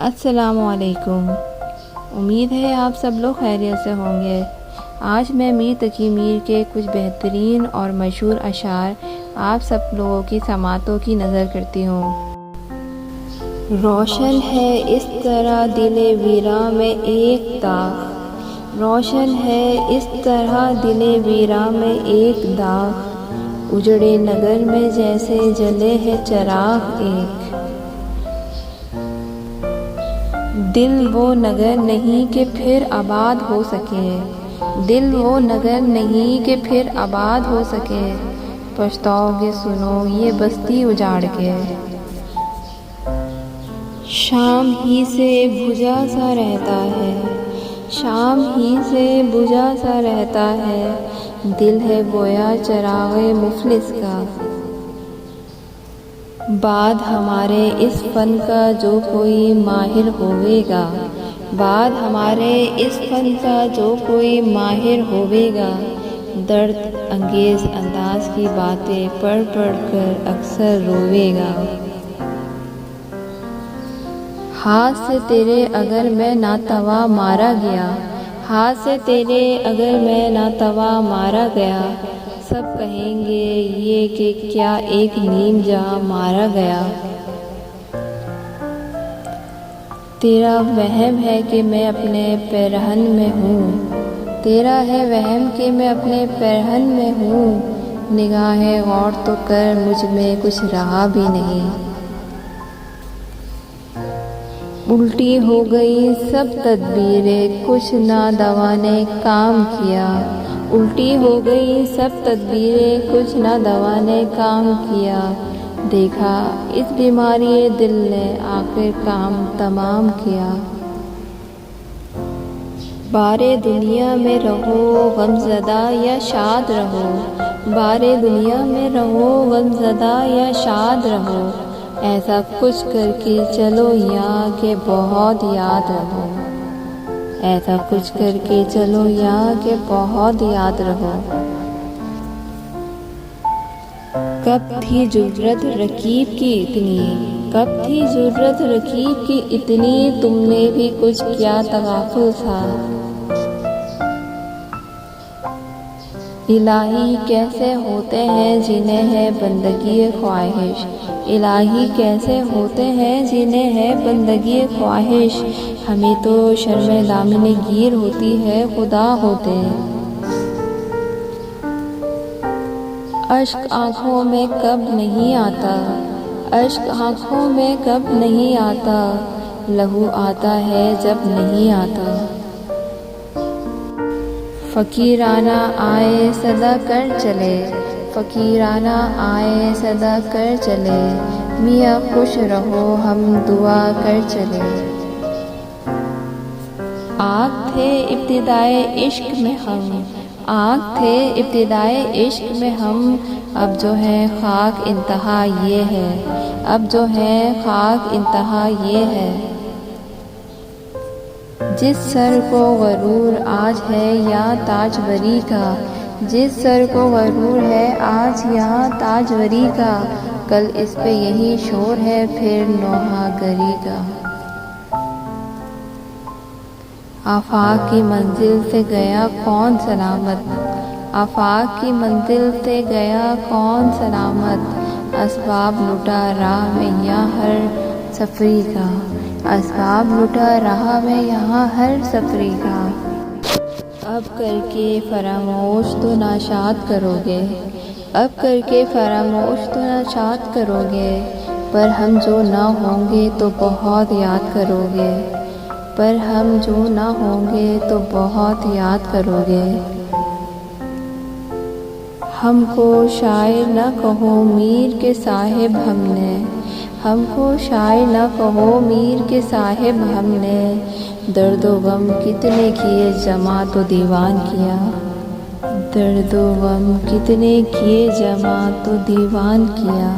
अस्सलामुअलैकुम। उम्मीद है आप सब लोग खैरियत से होंगे। आज मैं मीर तकी मीर के कुछ बेहतरीन और मशहूर अशार आप सब लोगों की समातों की नज़र करती हूँ। रोशन है इस तरह दिले वीरा में एक दाग, रोशन है इस तरह दिले वीरा में एक दाग, उजड़े नगर में जैसे जले है चराग एक। दिल वो नगर नहीं कि फिर आबाद हो सके, दिल वो नगर नहीं कि फिर आबाद हो सके, पछताओगे सुनो ये बस्ती उजाड़ के। शाम ही से बुझा सा रहता है, शाम ही से बुझा सा रहता है, दिल है गोया चरागे मुफलिस का। बाद हमारे इस फ़न का जो कोई माहिर होवेगा, बाद हमारे इस फ़न का जो कोई माहिर होवेगा, दर्द अंगेज़ अंदाज की बातें पढ़ पढ़ कर अक्सर रोवेगा। हाथ से तेरे अगर मैं नातवा मारा गया, हाथ से तेरे अगर मैं नातवा मारा गया, सब कहेंगे ये कि क्या एक नीम जहाँ मारा गया। तेरा वहम है कि मैं अपने पैरहन में हूँ, तेरा है वहम कि मैं अपने पैरहन में हूँ, निगाहें गौर तो कर मुझ में कुछ रहा भी नहीं। उल्टी हो गई सब तदबीरें कुछ ना दवा ने काम किया, उल्टी हो गई सब तदबीरें कुछ ना दवा ने काम किया, देखा इस बीमारी दिल ने आखिर काम तमाम किया। बारे दुनिया में रहो गमज़दा या शाद रहो, बारे दुनिया में रहो गमज़दा या शाद रहो, ऐसा कुछ करके चलो यहाँ के बहुत याद रहो, ऐसा कुछ करके चलो यहाँ के बहुत याद रहो। कब थी ज़रूरत रकीब की इतनी, कब थी ज़रूरत रकीब की इतनी, तुमने भी कुछ क्या तगाफुल था। इलाही कैसे होते हैं जिन्हें है बंदगी ख्वाहिश, इलाही कैसे होते हैं जिन्हें है बंदगी ख्वाहिश, हमें तो शर्म दामिने गिर होती है खुदा होते। अश्क आँखों में कब नहीं आता, अश्क आँखों में कब नहीं आता, लहू आता है जब नहीं आता। फ़कीराना आए सदा कर चले, फ़कीराना आए सदा कर चले, मियाँ खुश रहो हम दुआ कर चले। आग थे इब्तिदाए इश्क में हम, आग थे इब्तिदाए इश्क में हम, अब जो है खाक इंतहा ये है, अब जो है खाक इंतहा ये है। जिस सर को गरूर आज है या ताजवरी का, जिस सर को गरूर है आज यहाँ ताजवरी का, कल इस पे यही शोर है फिर नौहागरी का। आफाक की मंजिल से गया कौन सलामत, आफाक की मंजिल से गया कौन सलामत, असबाब लुटा राह में यहाँ हर सफरी का, असबाब लुटा राह में यहाँ हर सफरी का। अब करके फरामोश तो नाशाद करोगे, अब करके फरामोश तो नाशाद करोगे, पर हम जो ना होंगे तो बहुत याद करोगे, पर हम जो ना होंगे तो बहुत याद करोगे। हमको शायर न कहो मीर के साहिब हमने, हमको शायर न कहो मीर के साहिब हमने, दर्दो गम कितने किए जमा तो दीवान किया, दर्दो गम कितने किए जमा तो दीवान किया।